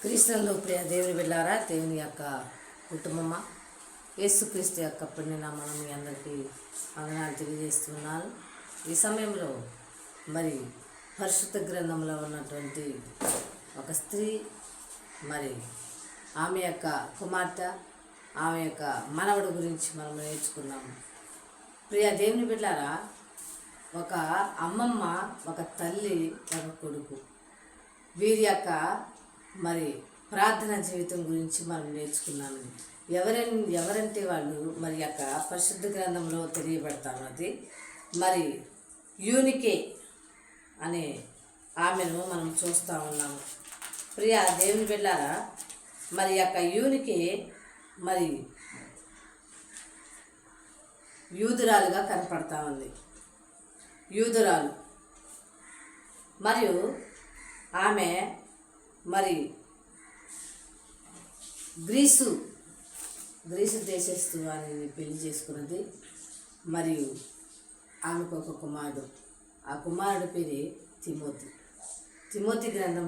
క్రీస్తునందు ప్రియ దేవుని బిడ్డారా, దేవుని యొక్క కుటుంబమా, యేసుక్రీస్తు యొక్క పుణ్యనామం మీ అందరికీ వందనాలు తెలియజేస్తున్నాను. ఈ సమయంలో మరి పరిశుద్ధ గ్రంథంలో ఉన్నటువంటి ఒక స్త్రీ, మరి ఆమె యొక్క కుమార్తె, ఆమె యొక్క మనవడు గురించి మనం నేర్చుకున్నాము. ప్రియ దేవుని బిడ్డారా, ఒక అమ్మమ్మ, ఒక తల్లి, ఒక కొడుకు, వీరి యొక్క మరి ప్రార్థన జీవితం గురించి మనం నేర్చుకున్నాము. ఎవరంటే వాళ్ళు మరి యొక్క పరిశుద్ధ గ్రంథంలో తెలియబడతారు. అది మరి యూనికే అనే ఆమెను మనం చూస్తూ ఉన్నాము. ప్రియ దేవుని బిడ్డారా, మరి యొక్క యూనికే మరి యూదురాలుగా కనపడతా ఉంది. యూదురాలు మరియు ఆమె మరి గ్రీసు దేశస్తు వారిని పెళ్లి చేసుకున్నది. మరియు ఆమెకు ఒక కుమారుడు, ఆ కుమారుడు పేరు తిమోతి గ్రంథం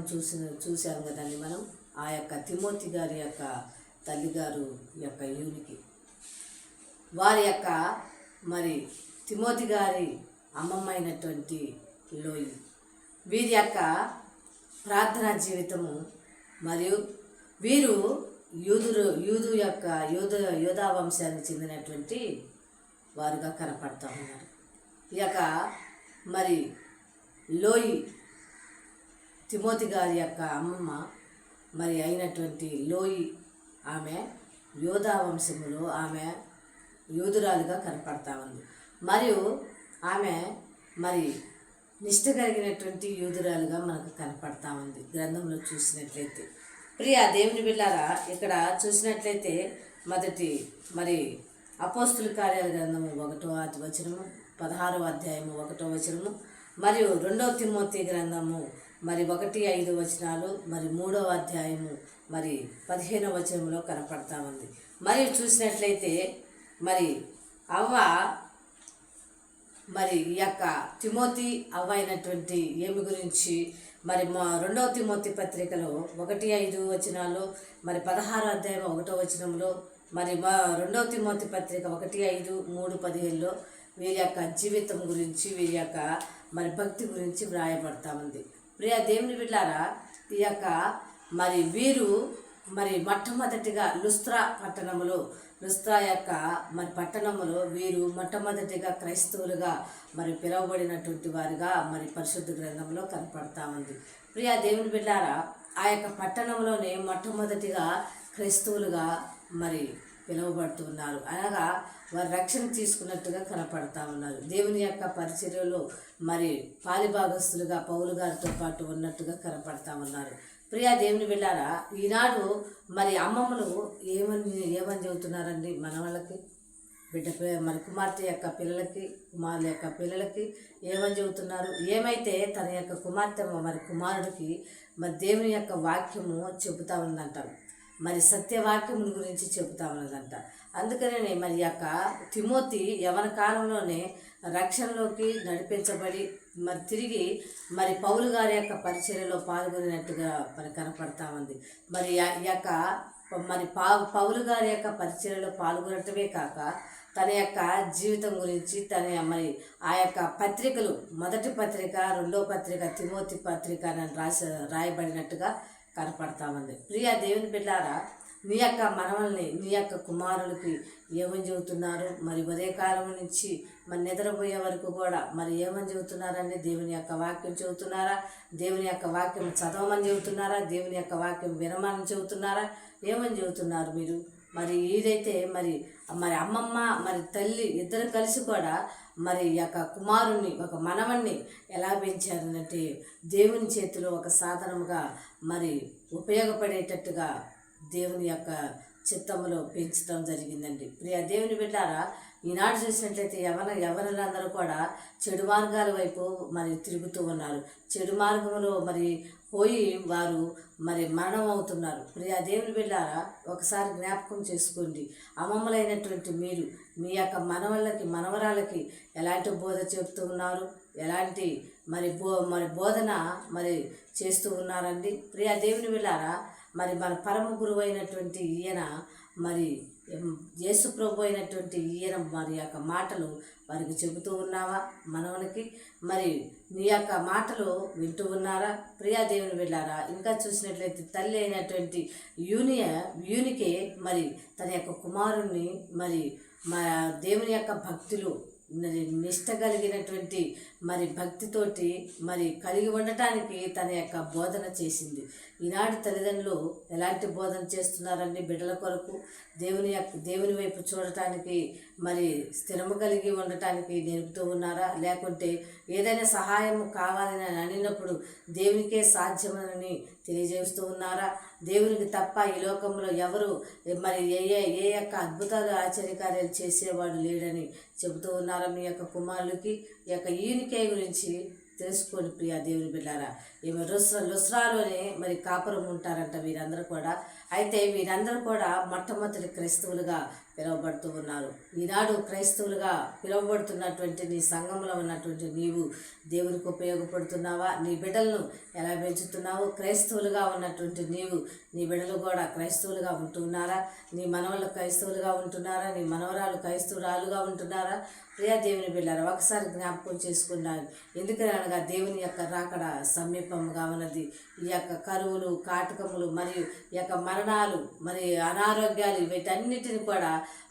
చూసాం కదండి మనం. ఆ యొక్క తిమోతి గారి యొక్క తల్లిగారు యొక్క యూనికి, వారి యొక్క మరి తిమోతి గారి అమ్మమ్మ అయినటువంటి లోయి, వీరి యొక్క ప్రార్థనా జీవితము మరియు వీరు యూదా వంశానికి చెందినటువంటి వారుగా కనపడతా ఉన్నారు. ఈ యొక్క మరి లోయి తిమోతి గారి యొక్క అమ్మమ్మ మరి అయినటువంటి లోయి, ఆమె యోధా వంశములో ఆమె యూదురాలుగా కనపడతా ఉంది. మరియు ఆమె మరి నిష్ఠ కలిగినటువంటి యూదురాలుగా మనకు కనపడతా ఉంది గ్రంథంలో చూసినట్లయితే. ప్రియ దేవుని బిడ్డారా, ఇక్కడ చూసినట్లయితే మొదటి మరి అపోస్తుల కార్యాల గ్రంథము 1వ వచనము, 16వ అధ్యాయము 1వ వచనము, మరియు 2వ తిమోతి గ్రంథము మరి 1-5 వచనాలు, మరి 3వ అధ్యాయము మరి 15వ వచనంలో కనపడతా ఉంది. మరియు చూసినట్లయితే మరి అవ్వ మరి ఈ యొక్క తిమోతి అవ్వ అయినటువంటి ఏమి గురించి మరి 2వ తిమోతి పత్రికలో 1-5 వచనాలు, మరి 16వ అధ్యాయం 1వ వచనంలో, మరి 2వ తిమోతి పత్రిక 1-5, 3-15లో వీరి యొక్క జీవితం గురించి, వీరి యొక్క మరి భక్తి గురించి వ్రాయబడతా ఉంది. ప్రియ దేవుని బిడ్డారా, ఈ యొక్క మరి వీరు మరి మొట్టమొదటిగా లుస్త్రా యొక్క మరి పట్టణములో వీరు మొట్టమొదటిగా క్రైస్తవులుగా మరి పిలువబడినటువంటి వారిగా మరి పరిశుద్ధ గ్రంథంలో కనపడతా ఉంది. ప్రియ దేవుని బిడ్డారా, ఆ యొక్క పట్టణంలోనే మొట్టమొదటిగా క్రైస్తవులుగా మరి పిలువబడుతున్నారు. అనగా వారు రక్షణ తీసుకున్నట్టుగా కనపడతా ఉన్నారు. దేవుని యొక్క పరిచర్యలో మరి పాలిభాగస్తులుగా పౌలు గారితో పాటు ఉన్నట్టుగా కనపడతా ఉన్నారు. ప్రియ దేవుని బిడ్డారా, ఈనాడు మరి అమ్మమ్మలు ఏమని చెబుతున్నారండి మన వాళ్ళకి, మరి కుమార్తె యొక్క పిల్లలకి, కుమారుల యొక్క పిల్లలకి ఏమని చెబుతున్నారు? ఏమైతే తన యొక్క కుమార్తె మరి కుమారుడికి మరి దేవుని యొక్క వాక్యము చెబుతా ఉందంటారు, మరి సత్యవాక్యముల గురించి చెబుతా ఉన్నదంట. అందుకనే మరి యొక్క తిమోతి యవన కాలంలోనే రక్షణలోకి నడిపించబడి మరి తిరిగి మరి పౌలు గారి యొక్క పరిచర్యలో పాల్గొనినట్టుగా మరి కనపడతా ఉంది. మరి ఈ యొక్క మరి పౌలు గారి యొక్క పరిచర్యలో పాల్గొనటమే కాక తన యొక్క జీవితం గురించి మరి ఆ యొక్క పత్రికలు, మొదటి పత్రిక, 2వ పత్రిక, తిమోతి పత్రిక అని రాయబడినట్టుగా కనపడతా ఉంది. ప్రియ దేవుని బిడ్డారా, నీ యొక్క మనవల్ని, నీ యొక్క కుమారులకి ఏమని చెబుతున్నారు? మరి ఉదయకాలం నుంచి మరి నిద్రపోయే వరకు కూడా మరి ఏమని చెబుతున్నారండి? దేవుని యొక్క వాక్యం చెబుతున్నారా? దేవుని యొక్క వాక్యం చదవమని చెబుతున్నారా? దేవుని యొక్క వాక్యం వినమని చెబుతున్నారా? ఏమని చెబుతున్నారు మీరు? మరి ఇదైతే మరి అమ్మమ్మ మరి తల్లి ఇద్దరు కలిసి కూడా మరి యొక్క కుమారుణ్ణి, ఒక మనవణ్ణి ఎలా పెంచారనంటే దేవుని చేతిలో ఒక సాధనముగా మరి ఉపయోగపడేటట్టుగా దేవుని యొక్క చిత్తములో పెంచడం జరిగిందండి. ప్రియ దేవుని బిడ్డారా, ఈనాడు చూసినట్లయితే యవనులందరూ కూడా చెడు మార్గాల వైపు మరి తిరుగుతూ ఉన్నారు. చెడు మార్గంలో మరి పోయి వారు మరి మరణం అవుతున్నారు. ప్రియ దేవుని బిడ్డారా, ఒకసారి జ్ఞాపకం చేసుకోండి. అమ్మమ్మలైనటువంటి మీరు మీ యొక్క మనవరాళ్ళకి ఎలాంటి బోధ చెబుతూ ఉన్నారు? ఎలాంటి మరి బోధన మరి చేస్తూ ఉన్నారండి? ప్రియ దేవుని బిడ్డారా, మరి మన పరమ గురువు అయినటువంటి ఈయన మరి యేసు ప్రభు అయినటువంటి ఈయన మరి యొక్క మాటలు వారికి చెబుతూ ఉన్నావా మనవనికి? మరి నీ యొక్క మాటలు వింటూ ఉన్నారా? ప్రియాదేవుని వెళ్ళారా? ఇంకా చూసినట్లయితే తల్లి అయినటువంటి యూనికే మరి తన యొక్క కుమారుణ్ణి మరి మా దేవుని యొక్క భక్తులు నిష్ట కలిగినటువంటి మరి భక్తితోటి మరి కలిగి ఉండటానికి తన యొక్క బోధన చేసింది. ఈనాడు తల్లిదండ్రులు ఎలాంటి బోధన చేస్తున్నారండి బిడ్డల కొరకు? దేవుని వైపు చూడటానికి మరి స్థిరము కలిగి ఉండటానికి నేర్పుతూ ఉన్నారా? లేకుంటే ఏదైనా సహాయం కావాలని అనినప్పుడు దేవునికే సాధ్యమని తెలియజేస్తూ ఉన్నారా? దేవునికి తప్ప ఈ లోకంలో ఎవరు మరి ఏ యొక్క అద్భుతాలు ఆశ్చర్యకార్యాలు చేసేవాడు లేడని చెబుతూ ఉన్నారా? మీ యొక్క కుమారులకి ఈ యొక్క ఈయనకే గురించి తెలుసుకోండి ప్రియా దేవుని బిడ్డారా. ఈమె లుస్రాలోనే మరి కాపురం ఉంటారంట వీరందరూ కూడా. అయితే వీరందరూ కూడా మొట్టమొదటి క్రైస్తవులుగా పిలువబడుతూ ఉన్నారు. ఈనాడు క్రైస్తవులుగా పిలువబడుతున్నటువంటి నీ సంఘంలో ఉన్నటువంటి నీవు దేవునికి ఉపయోగపడుతున్నావా? నీ బిడ్డలను ఎలా పెంచుతున్నావు? క్రైస్తవులుగా ఉన్నటువంటి నీవు నీ బిడ్డలు కూడా క్రైస్తవులుగా ఉంటున్నారా? నీ మనవళ్ళు క్రైస్తవులుగా ఉంటున్నారా? నీ మనవరాలు క్రైస్తవురాలుగా ఉంటున్నారా? ప్రియా దేవుని బిడ్డారా, ఒకసారి జ్ఞాపకం చేసుకున్నాను. ఎందుకని అనగా దేవుని యొక్క రాకడ సమీపంగా ఉన్నది. ఈ యొక్క కరువులు, కాటకములు మరియు ఈ యొక్క మరణాలు మరి అనారోగ్యాలు వీటన్నిటిని కూడా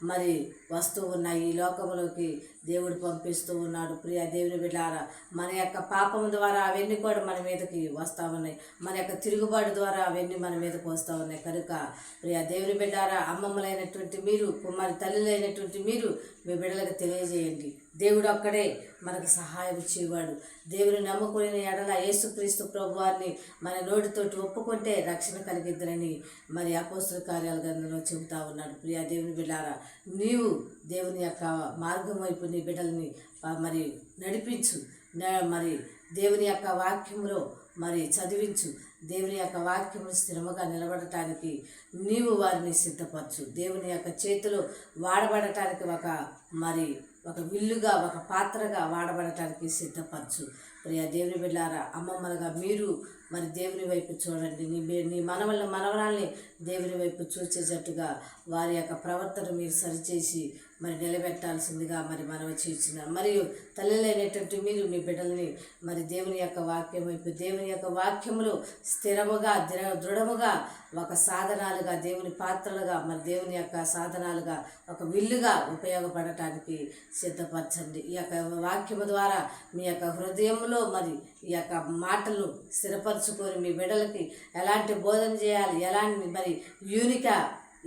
మరి వస్తూ ఉన్నాయి. ఈ లోకంలోకి దేవుడు పంపిస్తూ ఉన్నాడు. ప్రియా దేవుని బిడ్డారా, మన యొక్క పాపం ద్వారా అవన్నీ కూడా మన మీదకి వస్తూ ఉన్నాయి. మన యొక్క తిరుగుబాటు ద్వారా అవన్నీ మన మీదకి వస్తూ ఉన్నాయి. కనుక ప్రియా దేవుని బిడ్డారా, అమ్మమ్మలైనటువంటి మీరు, కుమారి తల్లులైనటువంటి మీరు మీ బిడ్డలకు తెలియజేయండి. దేవుడు ఒక్కడే మనకు సహాయం చేయవాడు. దేవుని నమ్ముకునే ఎడల యేసుక్రీస్తు ప్రభువారిని మన నోటితోటి ఒప్పుకుంటే రక్షణ కలిగిద్దరని మరి అపోస్తల కార్యాల గ్రంథంలో చెబుతా ఉన్నాడు. ప్రియా దేవుని బిడ్డారా, నీవు దేవుని యొక్క మార్గం వైపు నీ బిడ్డల్ని మరి నడిపించు. మరి దేవుని యొక్క వాక్యములో మరి చదివించు. దేవుని యొక్క వాక్యమును స్థిరముగా నిలబడటానికి నీవు వారిని సిద్ధపరచు. దేవుని యొక్క చేతిలో వాడబడటానికి ఒక విల్లుగా, ఒక పాత్రగా వాడబడటానికి సిద్ధపరచు. ప్రియా దేవుని బిడ్డారా, అమ్మమ్మలుగా మీరు మరి దేవుని వైపు చూడండి. నీ మనవరాల్ని దేవుని వైపు చూసేటట్టుగా వారి యొక్క ప్రవర్తన మీరు సరిచేసి మరి నిలబెట్టాల్సిందిగా మరి మనవి చేస్తున్నారు. మరియు తల్లిలైనటువంటి మీరు మీ బిడ్డల్ని మరి దేవుని యొక్క వాక్యం వైపు, దేవుని యొక్క వాక్యములు స్థిరముగా దృఢముగా ఒక సాధనాలుగా, దేవుని పాత్రలుగా, మరి దేవుని యొక్క సాధనాలుగా, ఒక విల్లుగా ఉపయోగపడటానికి సిద్ధపరచండి. ఈ యొక్క వాక్యము ద్వారా మీ యొక్క హృదయంలో మరి ఈ యొక్క మాటలు స్థిరపరచుకొని మీ బిడ్డలకి ఎలాంటి బోధన చేయాలి, ఎలాంటి మరి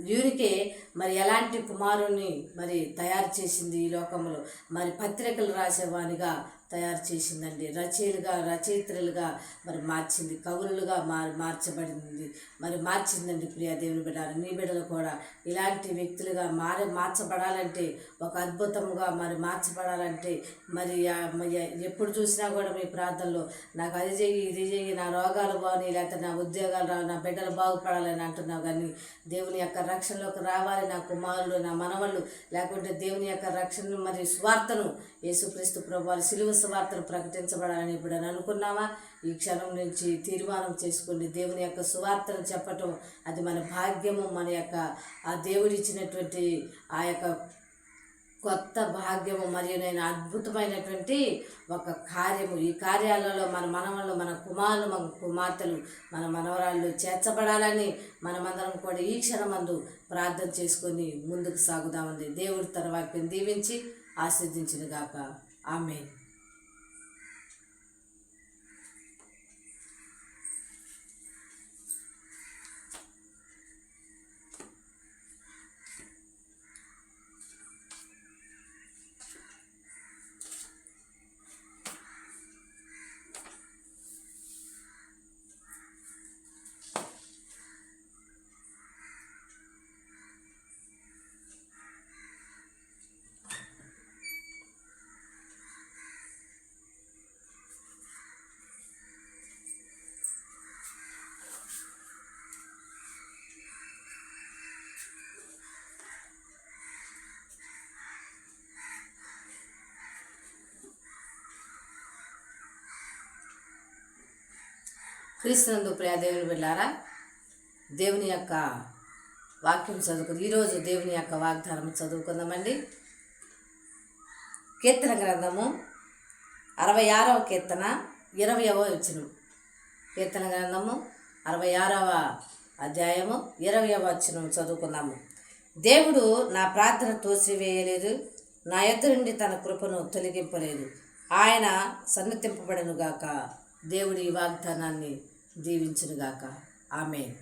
యూనికే మరి ఎలాంటి కుమారుణ్ణి మరి తయారు చేసింది ఈ లోకంలో. మరి పత్రికలు రాసేవానిగా తయారు చేసిందండి. రచయిత్రులుగా మరి మార్చింది. కవులుగా మార్చబడింది, మరి మార్చిందండి. ప్రియా దేవుని బిడ్డలు, నీ బిడ్డలు కూడా ఇలాంటి వ్యక్తులుగా మార్చబడాలంటే, ఒక అద్భుతముగా మరి మార్చబడాలంటే మరి ఎప్పుడు చూసినా కూడా మీ ప్రార్థనలో నాకు అది చెయ్యి, ఇది చెయ్యి, నా రోగాలు బాగున్నాయి, లేకపోతే నా ఉద్యోగాలు రావు, నా బిడ్డలు బాగుపడాలని అంటున్నావు. కానీ దేవుని యొక్క రక్షణలోకి రావాలి నా కుమారులు, నా మనవళ్ళు, లేకుంటే దేవుని యొక్క రక్షణ మరి స్వార్థను యేసుక్రీస్తు ప్రభువారి సిలువ సువార్తను ప్రకటించబడాలని ఇప్పుడు అనుకున్నావా? ఈ క్షణం నుంచి తీర్మానం చేసుకోండి. దేవుని యొక్క సువార్తను చెప్పటం అది మన భాగ్యము. మన యొక్క ఆ దేవుడిచ్చినటువంటి ఆ యొక్క కొత్త భాగ్యము మరియు నేను అద్భుతమైనటువంటి ఒక కార్యము. ఈ కార్యాలలో మన మనవళ్ళు, మన కుమారులు, మన కుమార్తెలు, మన మనవరాళ్ళు చేర్చబడాలని మనమందరం కూడా ఈ క్షణమందు ప్రార్థన చేసుకొని ముందుకు సాగుదామండి. దేవుడి తన వాక్యం దీవించి ఆశీర్వదించునుగాక. ఆమేన్. క్రీస్తునందు ప్రియ దేవుని బిడ్డలారా, దేవుని యొక్క వాక్యం చదువుకుందాం. ఈరోజు దేవుని యొక్క వాగ్దానం చదువుకుందామండి. కీర్తన గ్రంథము 66వ కీర్తన 20వ వచనం. కీర్తన గ్రంథము 66వ అధ్యాయము 20వ వచనం చదువుకుందాము. దేవుడు నా ప్రార్థన తోసివేయలేదు, నా ఎదురు నుండి తన కృపను తొలగింపలేదు. ఆయన సన్నతింపబడనుగాక. దేవుడి ఈ వాగ్దానాన్ని దీవించునుగాక. ఆమేన్.